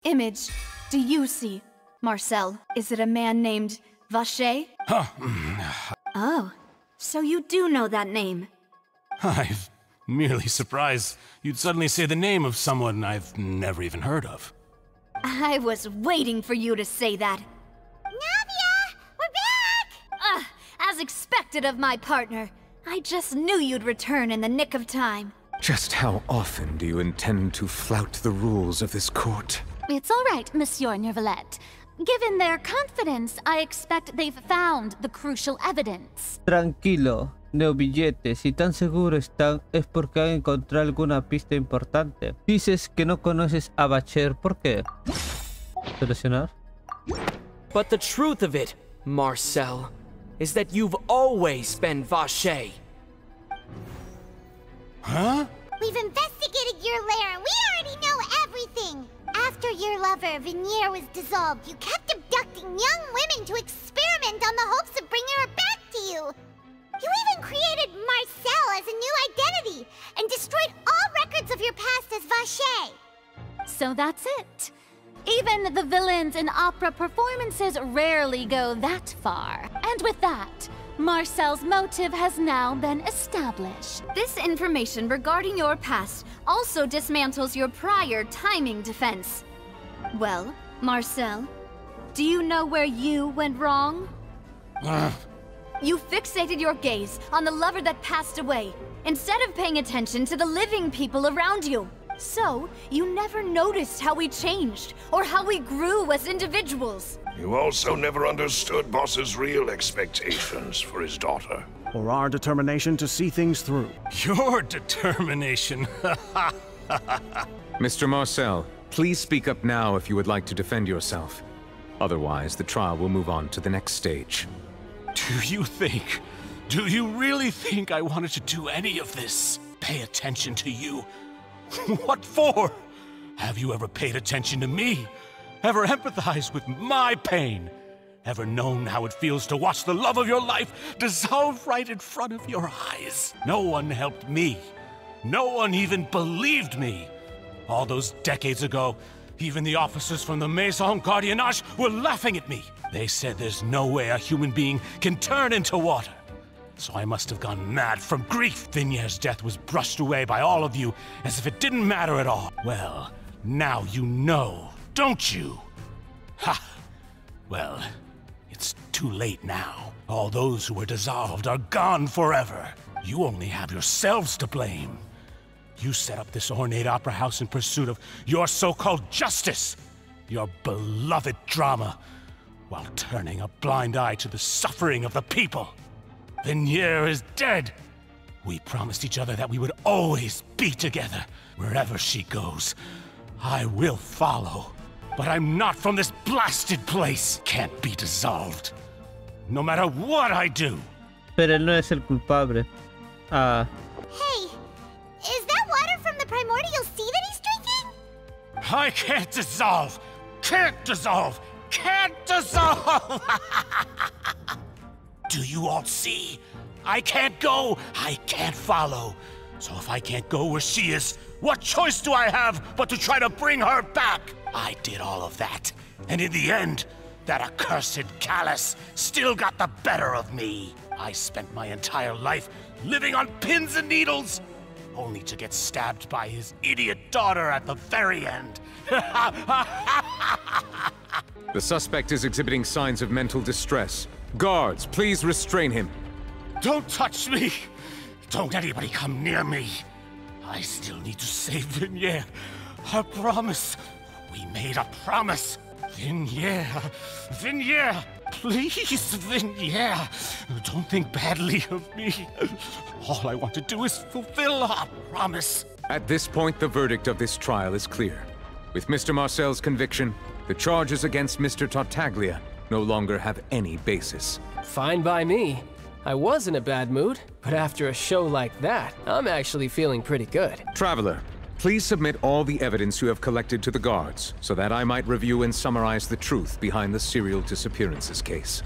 image do you see, Marcel? Is it a man named Vacher? Oh, so you do know that name. I'm merely surprised you'd suddenly say the name of someone I've never even heard of. I was waiting for you to say that. Navia! We're back! As expected of my partner. I just knew you'd return in the nick of time. Just how often do you intend to flout the rules of this court? It's all right, Monsieur Neuvillette. Given their confidence, I expect they've found the crucial evidence. Tranquilo, Neuvillette, si tan seguro están es porque han encontrado alguna pista importante. Dices que no conoces a Vacher, ¿por qué? ¿Seleccionar? But the truth of it, Marcel, is that you've always been Vacher. Huh? We've investigated your lair and we already know everything! After your lover, Venir, was dissolved, you kept abducting young women to experiment on the hopes of bringing her back to you! You even created Marcel as a new identity, and destroyed all records of your past as Vacher! So that's it. Even the villains in opera performances rarely go that far. And with that, Marcel's motive has now been established. This information regarding your past also dismantles your prior timing defense. Well, Marcel, do you know where you went wrong? You fixated your gaze on the lover that passed away, instead of paying attention to the living people around you. So, you never noticed how we changed, or how we grew as individuals. You also never understood Boss's real expectations for his daughter. Or our determination to see things through. Your determination. Mr. Marcel, please speak up now if you would like to defend yourself. Otherwise, the trial will move on to the next stage. Do you really think I wanted to do any of this? Pay attention to you? What for? Have you ever paid attention to me? Ever empathized with my pain? Ever known how it feels to watch the love of your life dissolve right in front of your eyes? No one helped me. No one even believed me. All those decades ago, even the officers from the Maison Gardiennage were laughing at me. They said there's no way a human being can turn into water. So I must have gone mad from grief. Vignere's death was brushed away by all of you as if it didn't matter at all. Well, now you know, don't you? Ha! Well, it's too late now. All those who were dissolved are gone forever. You only have yourselves to blame. You set up this ornate opera house in pursuit of your so-called justice, your beloved drama, while turning a blind eye to the suffering of the people. Vignere is dead. We promised each other that we would always be together. Wherever she goes, I will follow. But I'm not from this blasted place. Can't be dissolved. No matter what I do. Pero él no es el culpable. Hey, is that water from the primordial sea that he's drinking? I can't dissolve. Can't dissolve. Can't dissolve. Do you all see? I can't go. I can't follow. So if I can't go where she is, what choice do I have but to try to bring her back? I did all of that. And in the end, that accursed Callus still got the better of me. I spent my entire life living on pins and needles, only to get stabbed by his idiot daughter at the very end. The suspect is exhibiting signs of mental distress. Guards, please restrain him. Don't touch me! Don't anybody come near me! I still need to save Vignere. I promise. We made a promise. Vignere. Vignere! Please, Vignere! Don't think badly of me. All I want to do is fulfill our promise. At this point, the verdict of this trial is clear. With Mr. Marcel's conviction, the charges against Mr. Tartaglia no longer have any basis. Fine by me. I was in a bad mood, but after a show like that, I'm actually feeling pretty good. Traveler, please submit all the evidence you have collected to the guards, so that I might review and summarize the truth behind the serial disappearances case.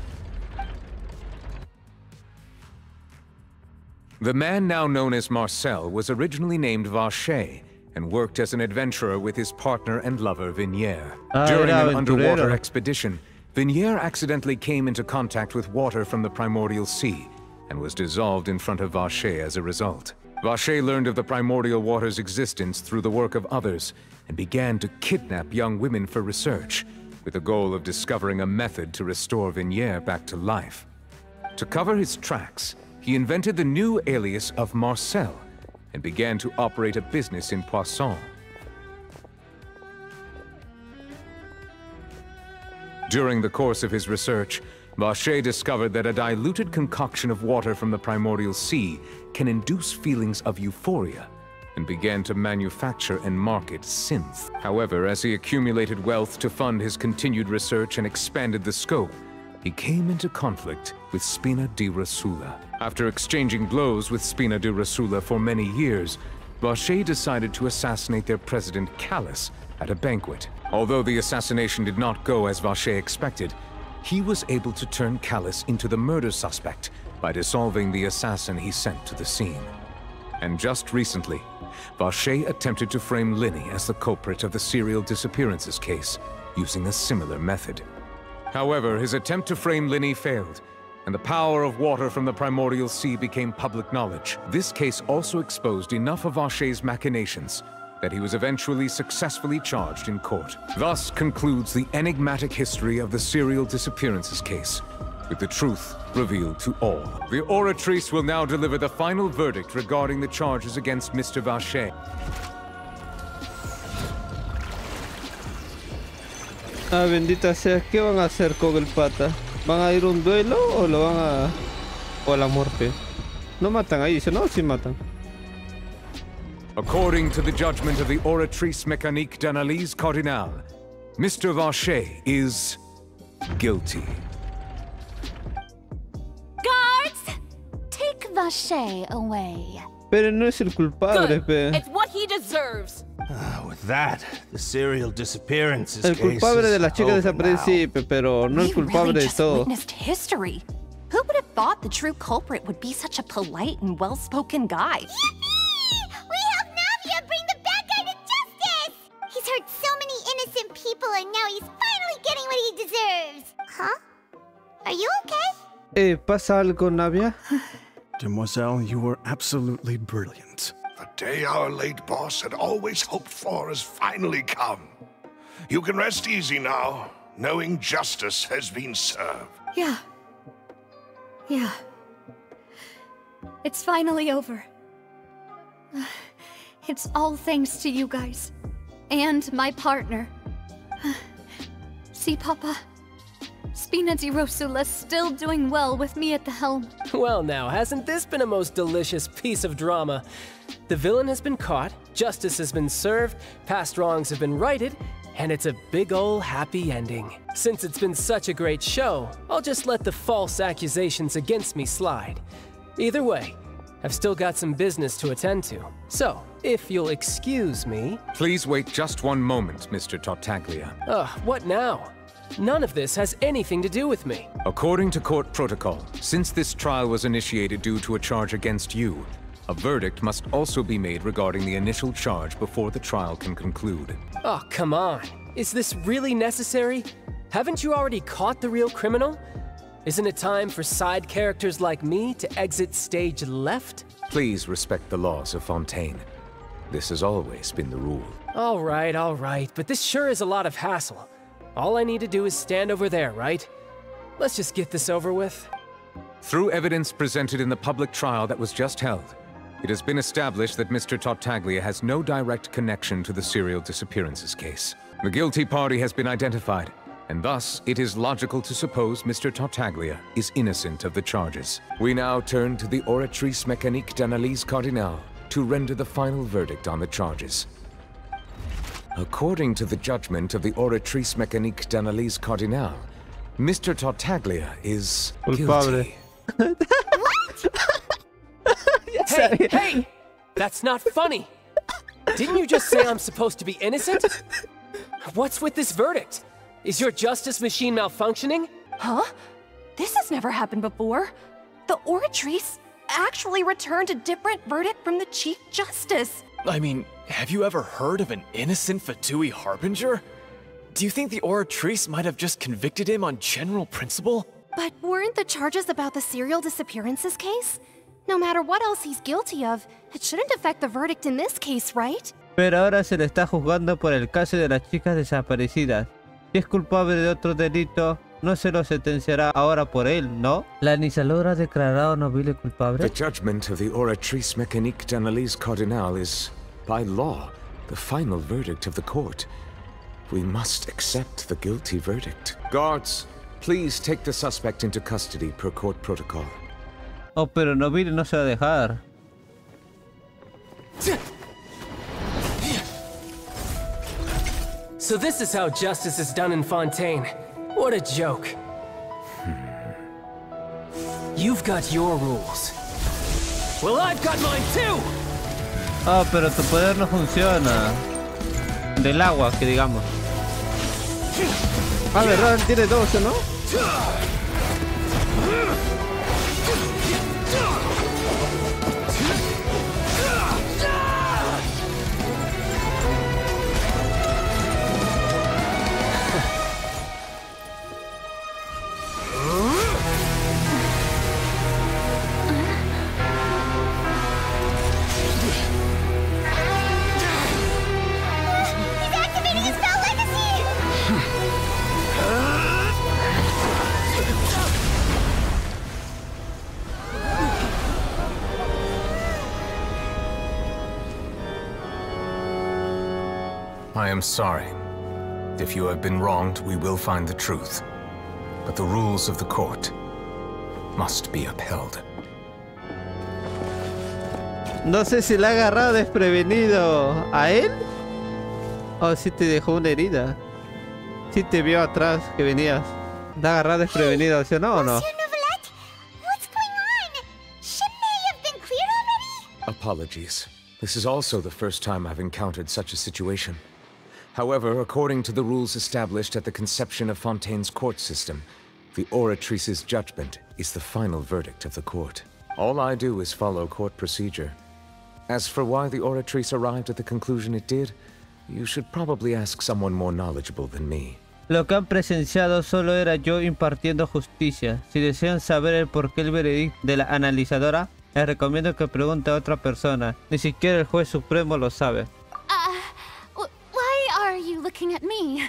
The man now known as Marcel was originally named Vacher, and worked as an adventurer with his partner and lover, Vencer. Ah, During era an underwater aventurero. expedition, Vencer accidentally came into contact with water from the primordial sea and was dissolved in front of Vacher as a result. Vacher learned of the primordial water's existence through the work of others and began to kidnap young women for research, with the goal of discovering a method to restore Vencer back to life. To cover his tracks, he invented the new alias of Marcel and began to operate a business in Poisson. During the course of his research, Vacher discovered that a diluted concoction of water from the primordial sea can induce feelings of euphoria, and began to manufacture and market synth. However, as he accumulated wealth to fund his continued research and expanded the scope, he came into conflict with Spina di Rosula. After exchanging blows with Spina di Rosula for many years, Vacher decided to assassinate their president Callus at a banquet. Although the assassination did not go as Vacher expected, he was able to turn Callus into the murder suspect by dissolving the assassin he sent to the scene. And just recently, Vacher attempted to frame Linny as the culprit of the serial disappearances case, using a similar method. However, his attempt to frame Linny failed, and the power of water from the primordial sea became public knowledge. This case also exposed enough of Vacher's machinations that he was eventually successfully charged in court. Thus concludes the enigmatic history of the serial disappearances case, with the truth revealed to all. The oratrice will now deliver the final verdict regarding the charges against Mr. Vacher. Ah, bendita sea, ¿qué van a hacer con el pata? ¿Van a ir a un duelo o lo van a... o a la muerte? No matan ahí, dice, no, sí matan. According to the judgment of the oratrice mécanique d'analyse cardinale, Mr. Vacher is guilty. Guards! Take Vacher away. Pero no es el culpable, pe. It's what he deserves. With that, the serial disappearances El case culpable de is la chica over desaparecida, pero no el We culpable really de just todo. witnessed history. Who would have thought the true culprit would be such a polite and well-spoken guy? Yippee! We helped Navia bring the bad guy to justice! He's hurt so many innocent people and now he's finally getting what he deserves. Huh? Are you okay? ¿Pasa algo, Navia? Demoiselle, you were absolutely brilliant. The day our late boss had always hoped for has finally come. You can rest easy now, knowing justice has been served. Yeah. Yeah. It's finally over. It's all thanks to you guys. And my partner. See, Papa? Spina di Rosula's still doing well with me at the helm. Well now, hasn't this been a most delicious piece of drama? The villain has been caught, justice has been served, past wrongs have been righted, and it's a big ol' happy ending. Since it's been such a great show, I'll just let the false accusations against me slide. Either way, I've still got some business to attend to. So, if you'll excuse me... Please wait just one moment, Mr. Tartaglia. What now? None of this has anything to do with me. According to court protocol, since this trial was initiated due to a charge against you, a verdict must also be made regarding the initial charge before the trial can conclude. Oh, come on. Is this really necessary? Haven't you already caught the real criminal? Isn't it time for side characters like me to exit stage left? Please respect the laws of Fontaine. This has always been the rule. All right, but this sure is a lot of hassle. All I need to do is stand over there, right? Let's just get this over with. Through evidence presented in the public trial that was just held, it has been established that Mr. Tartaglia has no direct connection to the serial disappearances case. The guilty party has been identified, and thus it is logical to suppose Mr. Tartaglia is innocent of the charges. We now turn to the oratrice mécanique d'analyse cardinale to render the final verdict on the charges. According to the judgment of the oratrice mécanique d'analyse cardinale, Mr. Tartaglia is guilty. Hey! That's not funny! Didn't you just say I'm supposed to be innocent? What's with this verdict? Is your justice machine malfunctioning? Huh? This has never happened before. The oratrice actually returned a different verdict from the Chief Justice. I mean, Have you ever heard of an innocent Fatui Harbinger? Do you think the Oratrice might have just convicted him on general principle? But weren't the charges about the serial disappearances case? No matter what else he's guilty of, it shouldn't affect the verdict in this case, right? Pero ahora se le está juzgando por el caso de las chicas desaparecidas. Si es culpable de otro delito, no se lo sentenciará ahora por él, ¿no? ¿La Anisalora ha declarado Nobile culpable? The judgment of the Oratrice Mécanique d'Analyse Cardinal is, by law, the final verdict of the court. We must accept the guilty verdict. Guards, please take the suspect into custody per court protocol. Oh, pero Nobile no se va a dejar. So this is how justice is done in Fontaine. What a joke. You've got your rules. Well, I've got mine too! Oh, pero tu poder no funciona. Del agua, que digamos. Ah, ¿verdad? Tiene dos, ¿no? I am sorry. If you have been wronged, we will find the truth. But the rules of the court must be upheld. No sé si le ha agarrado desprevenido a él o si te dejó una herida. Si te vio atrás que venías. ¿Le ha agarrado desprevenido, sí o no? ¿O no? What's going on? Shouldn't they have been cleared already? Apologies. This is also the first time I've encountered such a situation. However, according to the rules established at the conception of Fontaine's court system, the Oratrice's judgment is the final verdict of the court. All I do is follow court procedure. As for why the Oratrice arrived at the conclusion it did, you should probably ask someone more knowledgeable than me. Lo que han presenciado solo era yo impartiendo justicia. Si desean saber el porqué el veredicto de la analizadora, les recomiendo que pregunte a otra persona. Ni siquiera el juez supremo lo sabe. Why are you looking at me?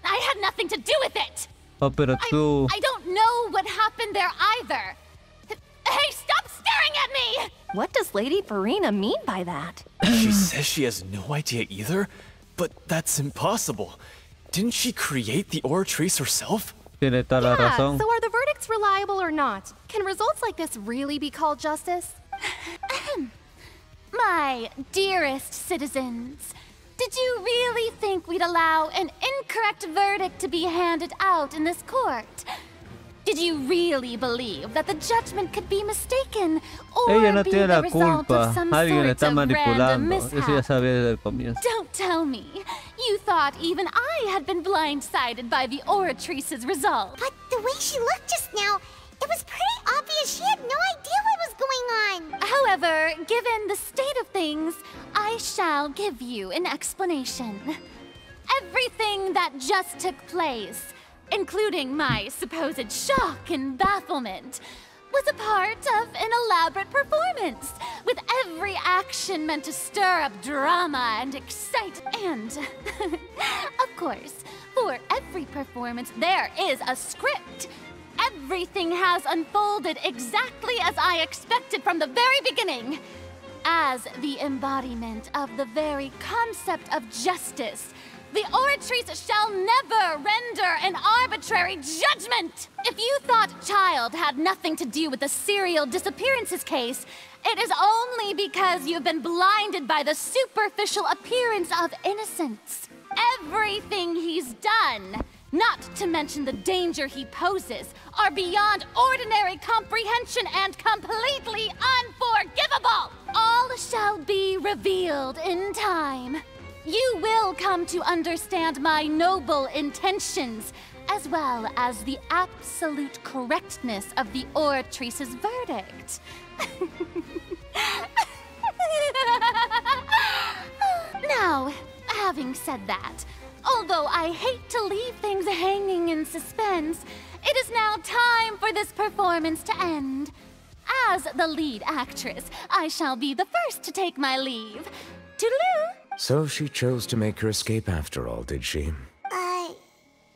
I had nothing to do with it! Oh, pero tú... I don't know what happened there either. Hey, stop staring at me! What does Lady Farina mean by that? She says she has no idea either, but that's impossible. Didn't she create the Oratrice herself? Tiene toda la razón. So are the verdicts reliable or not? Can results like this really be called justice? My dearest citizens, did you really think we'd allow an incorrect verdict to be handed out in this court? Did you really believe that the judgment could be mistaken or Ella no be tiene the la result culpa. of some Alguien le sort está of random manipulando. Eso ya mishap? sabía desde el comienzo. Don't tell me. You thought even I had been blindsided by the Oratrice's result. But the way she looked just now, it was pretty obvious she had no idea what was going on. However, given the state of things, I shall give you an explanation. Everything that just took place, including my supposed shock and bafflement, was a part of an elaborate performance, with every action meant to stir up drama and excite. And, of course, for every performance there is a script. Everything has unfolded exactly as I expected from the very beginning. As the embodiment of the very concept of justice, the Oratrice shall never render an arbitrary judgment! If you thought Child had nothing to do with the serial disappearances case, it is only because you've been blinded by the superficial appearance of innocence. Everything he's done, not to mention the danger he poses, are beyond ordinary comprehension and completely unforgivable! All shall be revealed in time. You will come to understand my noble intentions, as well as the absolute correctness of the Oratrice's verdict. Now, having said that, although I hate to leave things hanging in suspense, it is now time for this performance to end. As the lead actress, I shall be the first to take my leave. Toodaloo! So she chose to make her escape after all, did she?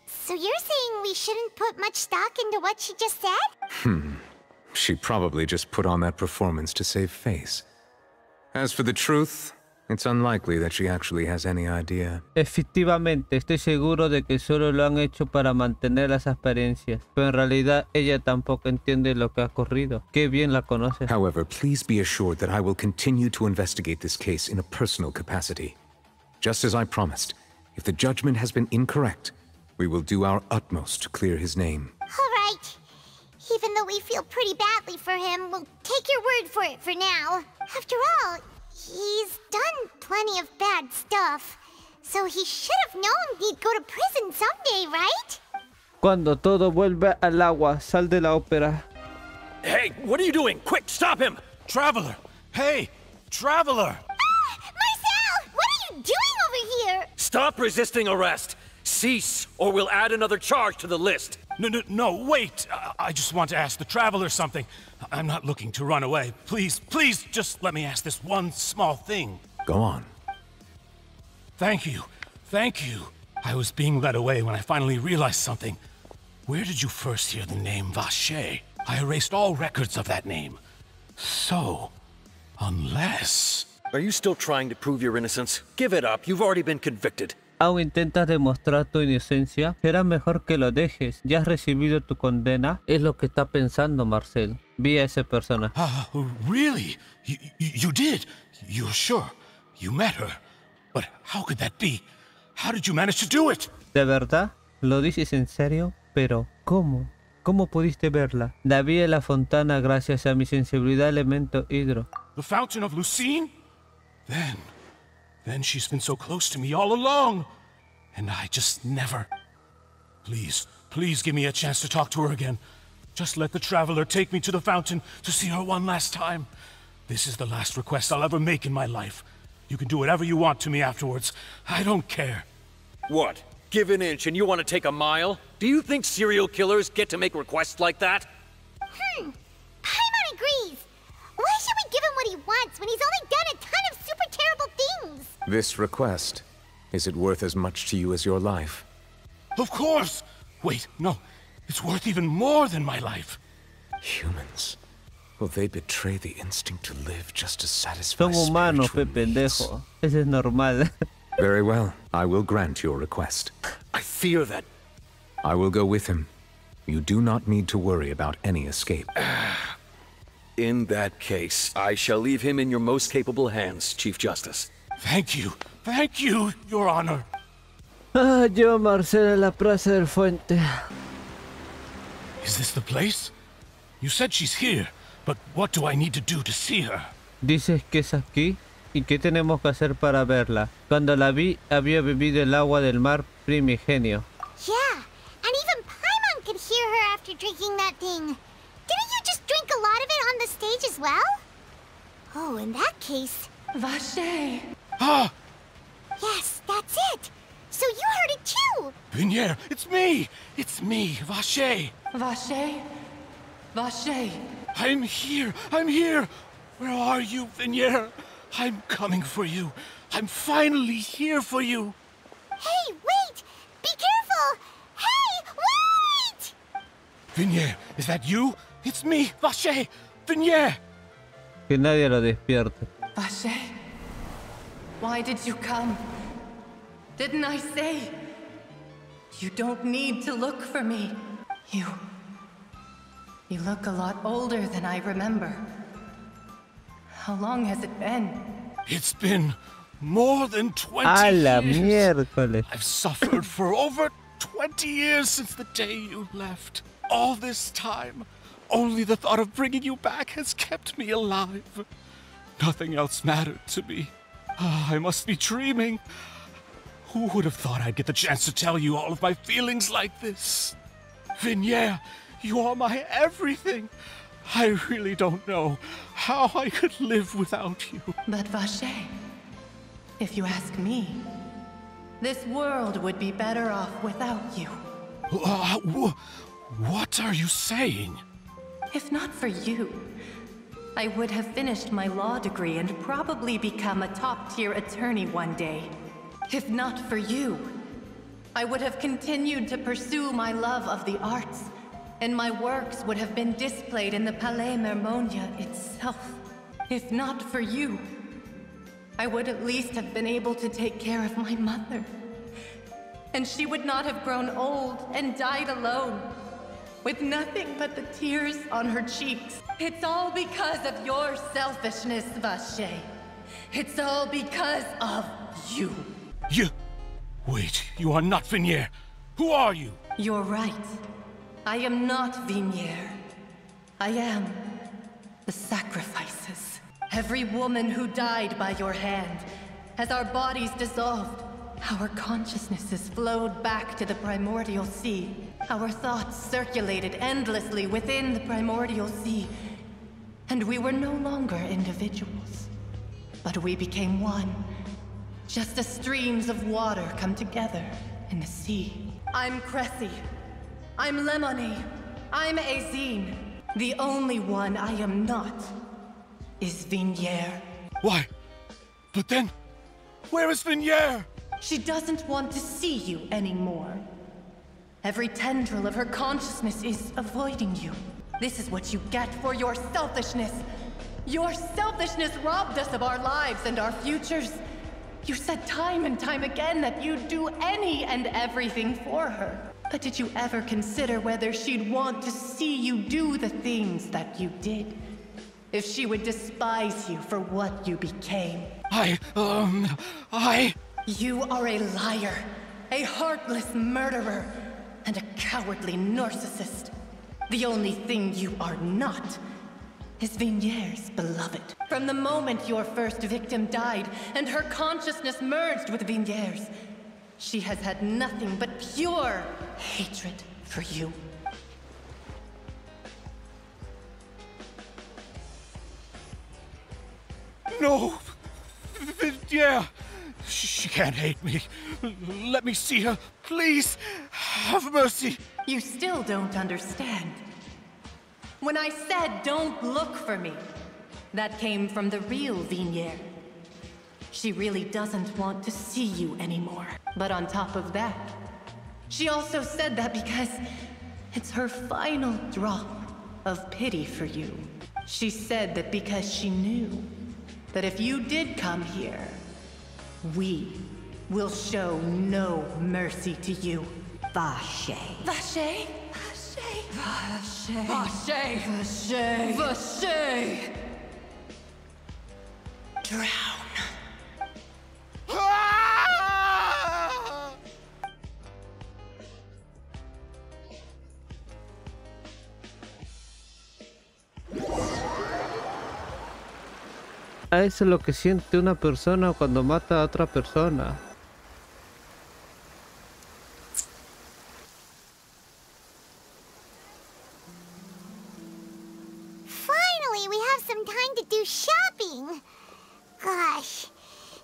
So you're saying we shouldn't put much stock into what she just said? She probably just put on that performance to save face. As for the truth, it's unlikely that she actually has any idea. Efectivamente, estoy seguro de que solo lo han hecho para mantener las apariencias, pero en realidad ella tampoco entiende lo que ha ocurrido. Qué bien la conoce. However, please be assured that I will continue to investigate this case in a personal capacity. Just as I promised, if the judgment has been incorrect, we will do our utmost to clear his name. All right. Even though we feel pretty badly for him, we'll take your word for it for now. After all, he's done plenty of bad stuff, so he should have known he'd go to prison someday, right? Cuando todo vuelve al agua, sal de la ópera. Hey, what are you doing? Quick, stop him! Traveler! Hey, Traveler! Marcel! What are you doing over here? Stop resisting arrest! Cease, or we'll add another charge to the list. No, wait! I just want to ask the Traveler something. I'm not looking to run away. Please, just let me ask this one small thing. Go on. Thank you. I was being led away when I finally realized something. Where did you first hear the name Vacher? I erased all records of that name. So, unless... Are you still trying to prove your innocence? Give it up, you've already been convicted. ¿Aún intentas demostrar tu inocencia? Será mejor que lo dejes. ¿Ya has recibido tu condena? Es lo que está pensando Marcel. Vi a esa persona. Really? You did? You're sure? You met her? But how could that be? How did you manage to do it? ¿De verdad? ¿Lo dices en serio? Pero, ¿cómo? ¿Cómo pudiste verla? La vi en la fontana gracias a mi sensibilidad elemento hidro. The Fountain of Lucine? Then she's been so close to me all along. And I just never... Please give me a chance to talk to her again. Just let the Traveler take me to the fountain to see her one last time. This is the last request I'll ever make in my life. You can do whatever you want to me afterwards. I don't care. What? Give an inch and you want to take a mile? Do you think serial killers get to make requests like that? Paimon agrees. Why should we give him what he wants when he's only done a ton of super terrible things? This request, is it worth as much to you as your life? Of course! Wait, no. It's worth even more than my life. Humans. Will they betray the instinct to live just to satisfy Son humanos, spiritual pendejo. needs? Ese es normal. Very well. I will grant your request. I fear that... I will go with him. You do not need to worry about any escape. In that case, I shall leave him in your most capable hands, Chief Justice. Thank you, Your Honor. Yo, Marcel, a la Plaza del Fuente. Is this the place? You said she's here, but what do I need to do to see her? Dices que es aquí. ¿Y qué tenemos que hacer para verla? Cuando la vi, había bebido el agua del mar primigenio. Yeah, and even Paimon could hear her after drinking that thing. Didn't you just drink a lot of it on the stage as well? Oh, in that case... Vacher! Ah! Yes, that's it! So you heard it too! Vencer, it's me, Vacher! Vacher? Vacher! I'm here! Where are you, Vencer? I'm coming for you. I'm finally here for you. Hey, wait! Be careful! Hey, wait! Vencer, is that you? It's me, Vacher! Vencer! Que nadie lo despierte. Vacher, why did you come? Didn't I say? You don't need to look for me. You look a lot older than I remember. How long has it been? It's been more than 20 A la years. miércoles. I've suffered for over 20 years since the day you left. All this time, only the thought of bringing you back has kept me alive. Nothing else mattered to me. I must be dreaming. Who would have thought I'd get the chance to tell you all of my feelings like this? Vencer, you are my everything. I really don't know how I could live without you. But Vacher, if you ask me. This world would be better off without you. What are you saying? If not for you, I would have finished my law degree and probably become a top-tier attorney one day. If not for you, I would have continued to pursue my love of the arts, and my works would have been displayed in the Palais Mermonia itself. If not for you, I would at least have been able to take care of my mother. And she would not have grown old and died alone, with nothing but the tears on her cheeks. It's all because of your selfishness, Vache. It's all because of you. Wait, you are not Vignier. Who are you? You're right. I am not Vignier. I am the sacrifices. Every woman who died by your hand, as our bodies dissolved, our consciousnesses flowed back to the primordial sea. Our thoughts circulated endlessly within the primordial sea, and we were no longer individuals, but we became one, just as streams of water come together in the sea. I'm Cressy. I'm Lemony. I'm Azine. The only one I am not is Vignier. Why? But then, where is Vignier? She doesn't want to see you anymore. Every tendril of her consciousness is avoiding you. This is what you get for your selfishness. Your selfishness robbed us of our lives and our futures. You said time and time again that you'd do any and everything for her. But did you ever consider whether she'd want to see you do the things that you did? If she would despise you for what you became? You are a liar, a heartless murderer, and a cowardly narcissist. The only thing you are not is Vignier's beloved. From the moment your first victim died and her consciousness merged with Vignier's, she has had nothing but pure hatred for you. No! Vignier! She can't hate me. Let me see her, please. Have mercy. You still don't understand. When I said don't look for me, that came from the real Vignier. She really doesn't want to see you anymore. But on top of that, she also said that because it's her final drop of pity for you. She said that because she knew that if you did come here, we will show no mercy to you. Vache. Vache? Vache. Vache. Vache. Vache. Vache. Drown. Eso es lo que siente una persona cuando mata a otra persona. Finally, we have some time to do shopping. Gosh,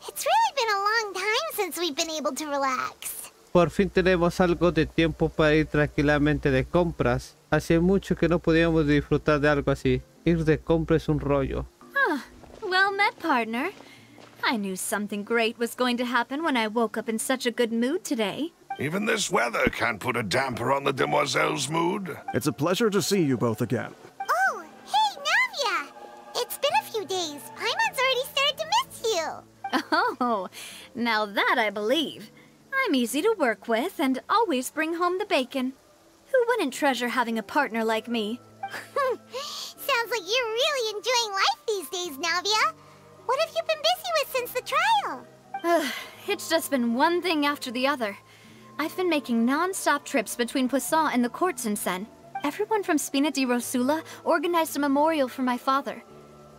it's really been a long time since we've been able to relax. Por fin tenemos algo de tiempo para ir tranquilamente de compras. Hace mucho que no podíamos disfrutar de algo así. Ir de compras es un rollo. Well met, partner. I knew something great was going to happen when I woke up in such a good mood today. Even this weather can't put a damper on the demoiselle's mood. It's a pleasure to see you both again. Oh, hey, Navia! It's been a few days. Paimon's already started to miss you. Oh, now that I believe. I'm easy to work with and always bring home the bacon. Who wouldn't treasure having a partner like me? Sounds like you're really enjoying life these days, Navia. What have you been busy with since the trial? It's just been one thing after the other. I've been making non-stop trips between Poisson and the courts in Sen. Everyone from Spina di Rosula organized a memorial for my father.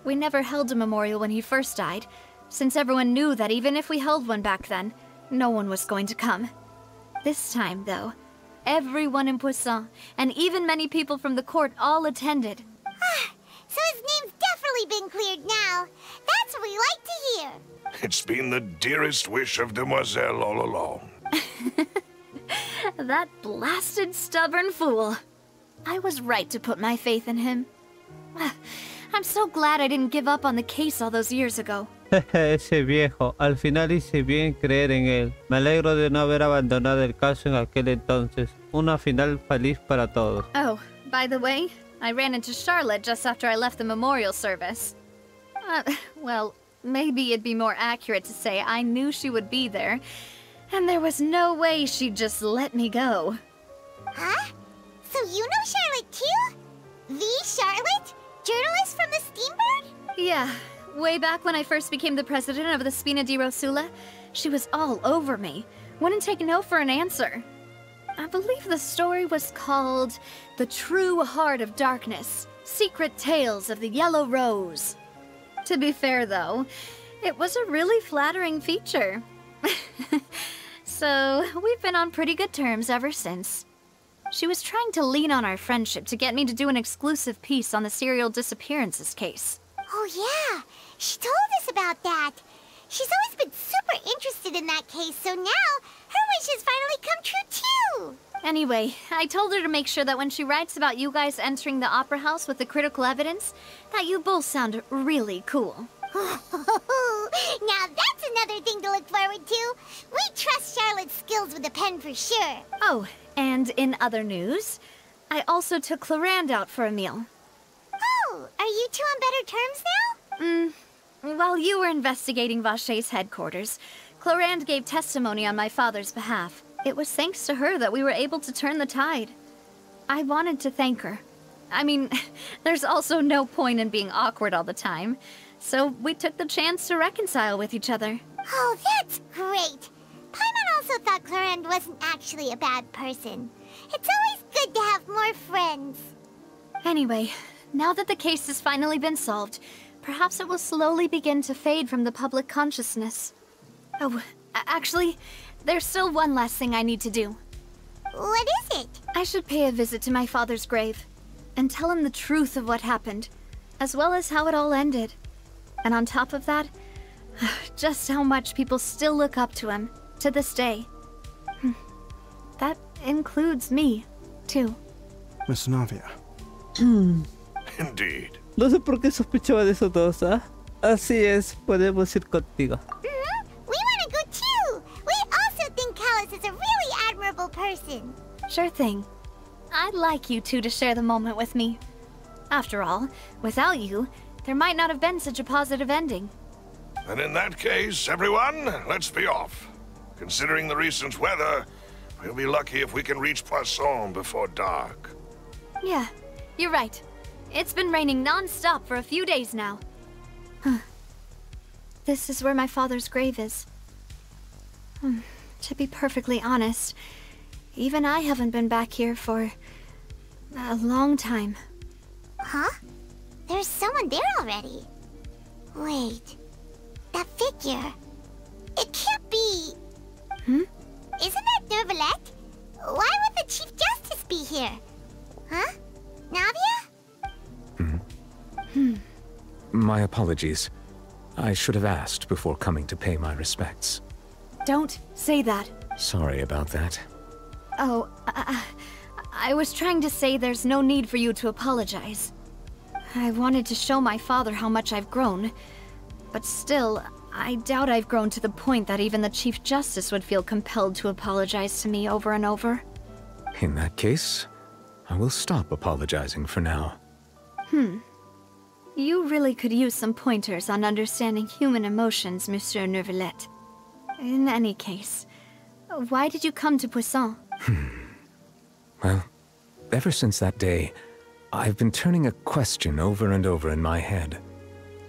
We never held a memorial when he first died, since everyone knew that even if we held one back then, no one was going to come. This time, though, everyone in Poisson, and even many people from the court, all attended. So his name's definitely definitely been cleared now. That's what we like to hear. It's been the dearest wish of Demoiselle all along. That blasted stubborn fool. I was right to put my faith in him. I'm so glad I didn't give up on the case all those years ago. Ese viejo, al final hice bien creer en él. Me alegro de no haber abandonado el caso en aquel entonces. Una final feliz para todos. Oh, by the way, I ran into Charlotte just after I left the memorial service. Well, maybe it'd be more accurate to say I knew she would be there, and there was no way she'd just let me go. Huh? So you know Charlotte too? The Charlotte? Journalist from the Steambird? Yeah. Way back when I first became the president of the Spina di Rosula, she was all over me. Wouldn't take no for an answer. I believe the story was called The True Heart of Darkness, Secret Tales of the Yellow Rose. To be fair though, it was a really flattering feature. So, we've been on pretty good terms ever since. She was trying to lean on our friendship to get me to do an exclusive piece on the serial disappearances case. Oh yeah, she told us about that. She's always been super interested in that case, so now her wish has finally come true too. Anyway, I told her to make sure that when she writes about you guys entering the opera house with the critical evidence, that you both sound really cool. Now that's another thing to look forward to. We trust Charlotte's skills with a pen for sure. Oh, and in other news, I also took Clarand out for a meal. Oh, are you two on better terms now? While you were investigating Vaché's headquarters, Clarand gave testimony on my father's behalf. It was thanks to her that we were able to turn the tide. I wanted to thank her. I mean, there's also no point in being awkward all the time, so we took the chance to reconcile with each other. Oh, that's great! Paimon also thought Clarand wasn't actually a bad person. It's always good to have more friends. Anyway, now that the case has finally been solved, perhaps it will slowly begin to fade from the public consciousness. Oh, actually, there's still one last thing I need to do. What is it? I should pay a visit to my father's grave, and tell him the truth of what happened, as well as how it all ended. And on top of that, just how much people still look up to him, to this day. That includes me, too. Miss Navia. Indeed. No sé por qué sospechaba de eso todos, ¿ah? Así es, podemos ir contigo. We want to go too! We also think Callus is a really admirable person. Sure thing. I'd like you two to share the moment with me. After all, without you, there might not have been such a positive ending. And in that case, everyone, let's be off. Considering the recent weather, we'll be lucky if we can reach Poisson before dark. Yeah, you're right. It's been raining non-stop for a few days now. This is where my father's grave is. To be perfectly honest, even I haven't been back here for a long time. Huh? There's someone there already. Wait. That figure. It can't be... Isn't that Neuvillette? Why would the Chief Justice be here? Huh? Navia? My apologies. I should have asked before coming to pay my respects. Don't say that. Sorry about that. Oh, I was trying to say there's no need for you to apologize. I wanted to show my father how much I've grown, but still, I doubt I've grown to the point that even the Chief Justice would feel compelled to apologize to me over and over. In that case, I will stop apologizing for now. You really could use some pointers on understanding human emotions, Monsieur Neuvillette. In any case, why did you come to Poisson? Well, ever since that day, I've been turning a question over and over in my head.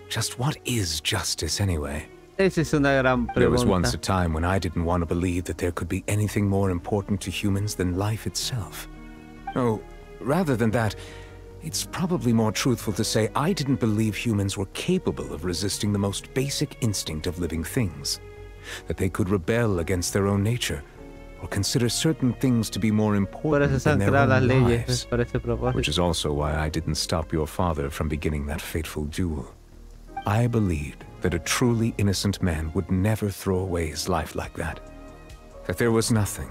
Just what is justice anyway? Esa es una gran pregunta. There was once a time when I didn't want to believe that there could be anything more important to humans than life itself. Oh, rather than that, it's probably more truthful to say I didn't believe humans were capable of resisting the most basic instinct of living things. That they could rebel against their own nature, or consider certain things to be more Por eso important se han than their creado las own leyes, lives. para ese propósito. Which is also why I didn't stop your father from beginning that fateful duel. I believed that a truly innocent man would never throw away his life like that. That there was nothing,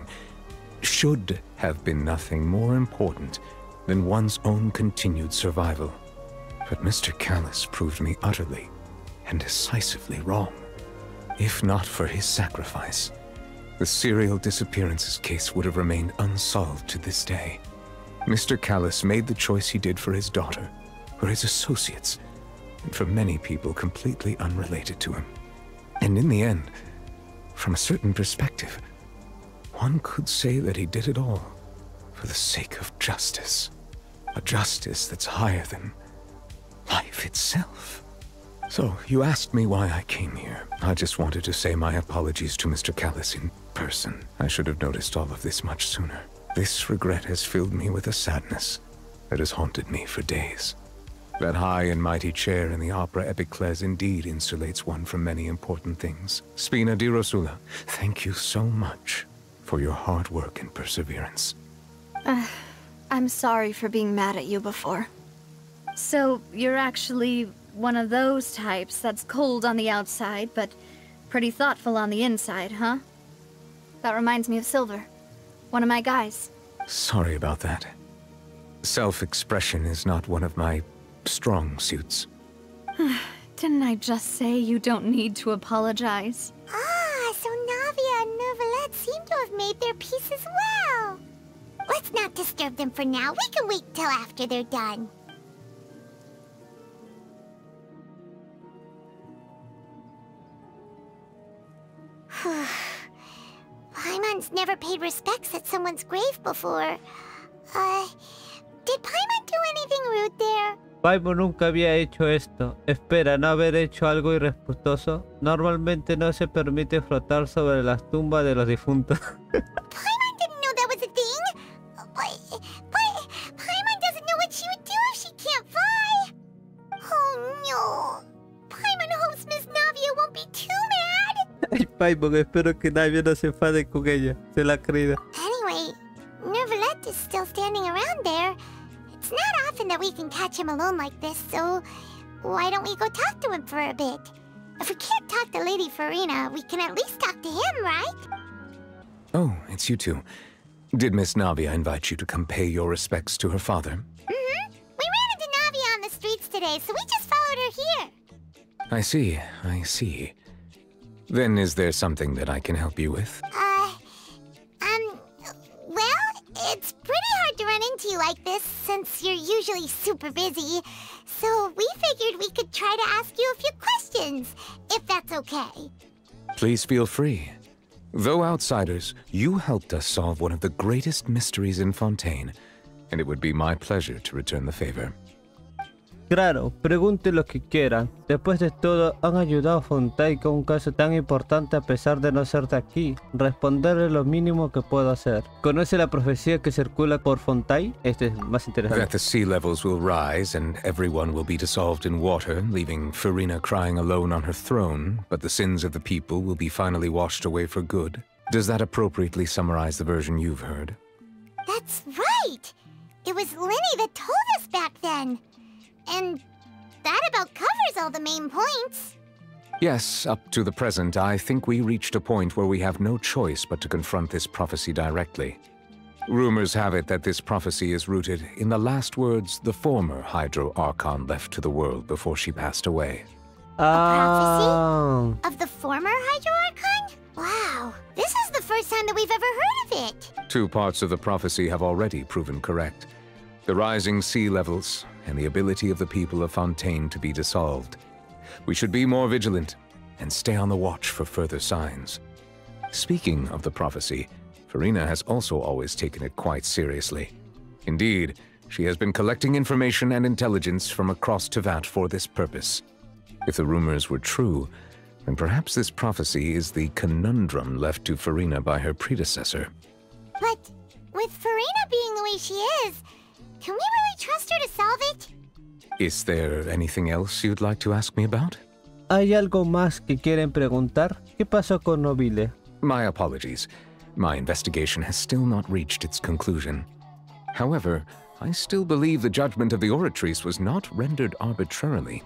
should have been nothing more important than one's own continued survival. But Mr. Callus proved me utterly and decisively wrong. If not for his sacrifice, the serial disappearances case would have remained unsolved to this day. Mr. Callus made the choice he did for his daughter, for his associates, and for many people completely unrelated to him. And in the end, from a certain perspective, one could say that he did it all for the sake of justice. A justice that's higher than life itself. So, you asked me why I came here. I just wanted to say my apologies to Mr. Callus in person. I should have noticed all of this much sooner. This regret has filled me with a sadness that has haunted me for days. That high and mighty chair in the opera Epicles indeed insulates one from many important things. Spina di Rosula, thank you so much for your hard work and perseverance. I'm sorry for being mad at you before. So, you're actually one of those types that's cold on the outside, but pretty thoughtful on the inside, huh? That reminds me of Silver, one of my guys. Sorry about that. Self-expression is not one of my strong suits. Didn't I just say you don't need to apologize? Ah, so Navia and Novelette seem to have made their peace as well. Let's not disturb them for now. We can wait till after they're done. Paimon's never paid respects at someone's grave before. Did Paimon do anything rude there? Paimon nunca había hecho esto. Espera, ¿no haber hecho algo irrespetuoso? Normalmente no se permite flotar sobre las tumbas de los difuntos. Paimon didn't know that was a thing. But Paimon doesn't know what she would do if she can't fly. Oh no. Paimon hopes Miss Navia won't be too mad. Ay, Paimon, espero que Navia no se enfade con ella. Se la ha creído. Anyway, Novelette is still standing around there. It's not often that we can catch him alone like this, so why don't we go talk to him for a bit? If we can't talk to Lady Farina, we can at least talk to him, right? Oh, it's you two. Did Miss Navia invite you to come pay your respects to her father? Mm-hmm. We ran into Navia on the streets today, so we just followed her here. I see. Then is there something that I can help you with? Well, it's pretty hard to run into you like this, since you're usually super busy. So we figured we could try to ask you a few questions, if that's okay. Please feel free. Though outsiders, you helped us solve one of the greatest mysteries in Fontaine, and it would be my pleasure to return the favor. Claro, pregunte lo que quieran. Después de todo, han ayudado a Fontaine con un caso tan importante a pesar de no ser de aquí. Responderle lo mínimo que puedo hacer. ¿Conoce la profecía que circula por Fontaine? Este es más interesante. That the sea levels will rise and everyone will be dissolved in water, leaving Farina crying alone on her throne, but the sins of the people will be finally washed away for good. Does that appropriately summarize the version you've heard? That's right! It was Linny that told us back then. And that about covers all the main points. Yes, up to the present, I think we reached a point where we have no choice but to confront this prophecy directly. Rumors have it that this prophecy is rooted in the last words the former Hydro Archon left to the world before she passed away. A prophecy? Of the former Hydro Archon? Wow, this is the first time that we've ever heard of it. Two parts of the prophecy have already proven correct. The rising sea levels, and the ability of the people of Fontaine to be dissolved. We should be more vigilant, and stay on the watch for further signs. Speaking of the prophecy, Farina has also always taken it quite seriously. Indeed, she has been collecting information and intelligence from across Tevat for this purpose. If the rumors were true, then perhaps this prophecy is the conundrum left to Farina by her predecessor. But with Farina being the way she is, can we really trust her to solve it? Is there anything else you'd like to ask me about? ¿Hay algo más que quieren preguntar? ¿Qué pasó con Nobile? My apologies. My investigation has still not reached its conclusion. However, I still believe the judgment of the Oratrice was not rendered arbitrarily.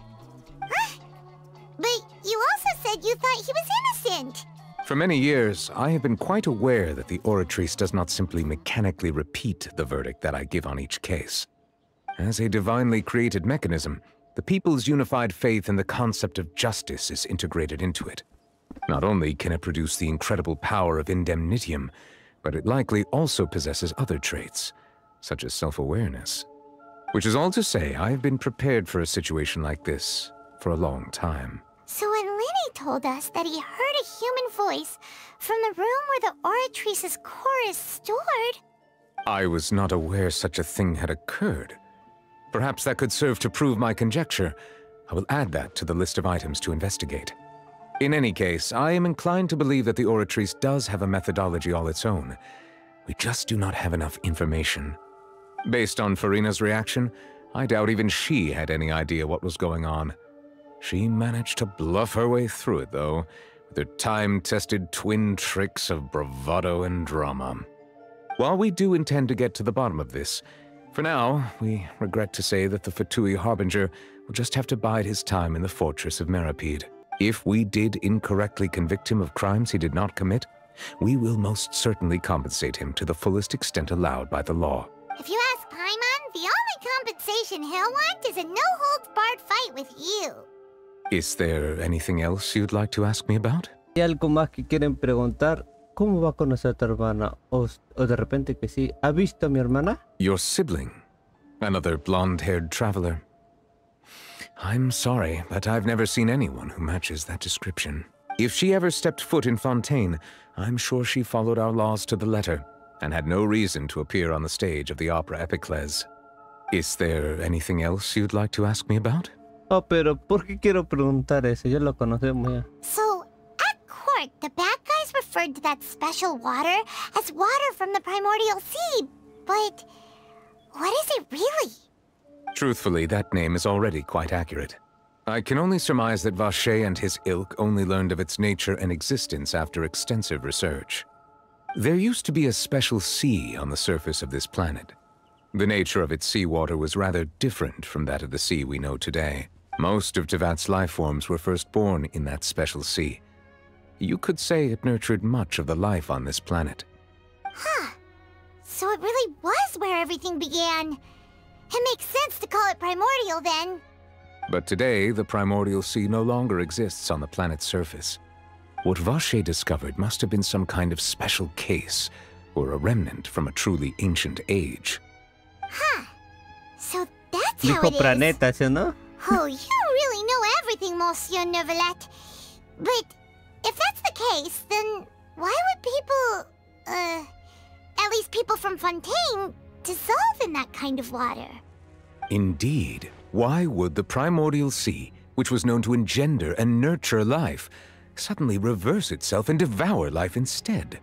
But you also said you thought he was innocent. For many years, I have been quite aware that the Oratrice does not simply mechanically repeat the verdict that I give on each case. As a divinely created mechanism, the people's unified faith in the concept of justice is integrated into it. Not only can it produce the incredible power of indemnitium, but it likely also possesses other traits, such as self-awareness. Which is all to say, I have been prepared for a situation like this for a long time. So when Lenny told us that he heard a human voice from the room where the Oratrice's core is stored... I was not aware such a thing had occurred. Perhaps that could serve to prove my conjecture. I will add that to the list of items to investigate. In any case, I am inclined to believe that the Oratrice does have a methodology all its own. We just do not have enough information. Based on Farina's reaction, I doubt even she had any idea what was going on. She managed to bluff her way through it, though, with her time-tested twin tricks of bravado and drama. While we do intend to get to the bottom of this, for now, we regret to say that the Fatui Harbinger will just have to bide his time in the fortress of Meripede. If we did incorrectly convict him of crimes he did not commit, we will most certainly compensate him to the fullest extent allowed by the law. If you ask Paimon, the only compensation he'll want is a no-holds-barred fight with you. Is there anything else you'd like to ask me about? ¿Hay algo más que quieren preguntar? ¿Cómo va a conocer a tu hermana? O de repente que sí. ¿Ha visto a mi hermana? Your sibling. Another blonde-haired traveler. I'm sorry, but I've never seen anyone who matches that description. If she ever stepped foot in Fontaine, I'm sure she followed our laws to the letter, and had no reason to appear on the stage of the opera Epicles. Is there anything else you'd like to ask me about? Oh, pero ¿por qué quiero preguntar eso? Ya lo conocemos ya. So, at court, the bad guys referred to that special water as water from the primordial sea, but what is it really? Truthfully, that name is already quite accurate. I can only surmise that Vacher and his ilk only learned of its nature and existence after extensive research. There used to be a special sea on the surface of this planet. The nature of its seawater was rather different from that of the sea we know today. Most of Tevat's life forms were first born in that special sea. You could say it nurtured much of the life on this planet. Huh. So it really was where everything began. It makes sense to call it primordial then. But today, the primordial sea no longer exists on the planet's surface. What Vacher discovered must have been some kind of special case, or a remnant from a truly ancient age. Huh. So that's how it is. Planeta, ¿sí, no? Oh, you really know everything, Monsieur Neuvillette. But if that's the case, then why would people, at least people from Fontaine, dissolve in that kind of water? Indeed. Why would the primordial sea, which was known to engender and nurture life, suddenly reverse itself and devour life instead?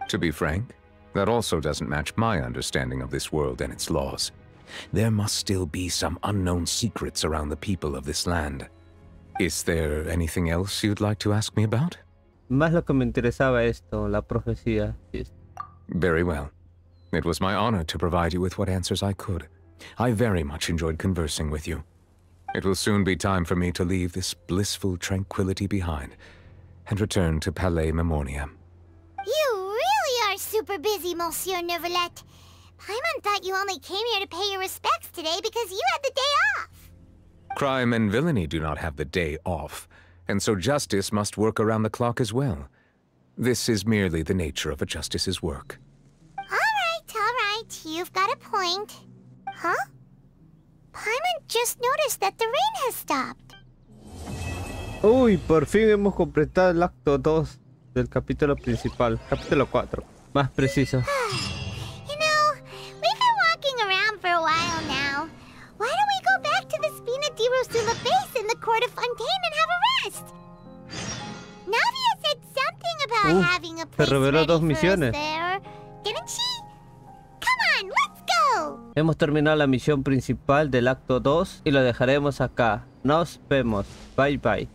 To be frank, that also doesn't match my understanding of this world and its laws. There must still be some unknown secrets around the people of this land. Is there anything else you'd like to ask me about? Más lo que me interesaba esto, la profecía. Very well. It was my honor to provide you with what answers I could. I very much enjoyed conversing with you. It will soon be time for me to leave this blissful tranquility behind and return to Palais Memoria. You really are super busy, Monsieur Neuvillette. Paimon thought you only came here to pay your respects today because you had the day off. Crime and villainy do not have the day off, and so justice must work around the clock as well. This is merely the nature of a justice's work. All right. You've got a point. Huh? Paimon just noticed that the rain has stopped. Uy, por fin hemos completado el acto 2 del capítulo principal. Capítulo 4, más preciso. You know, we've been walking around for a while now. Why don't we go back to the Spina di Rosula base in the court of Fontaine and have a rest? Navia said something about having a place reveló ready dos for us misiones. there, didn't she? Come on, let's go! Hemos terminado la misión principal del acto 2 y lo dejaremos acá. Nos vemos. Bye bye.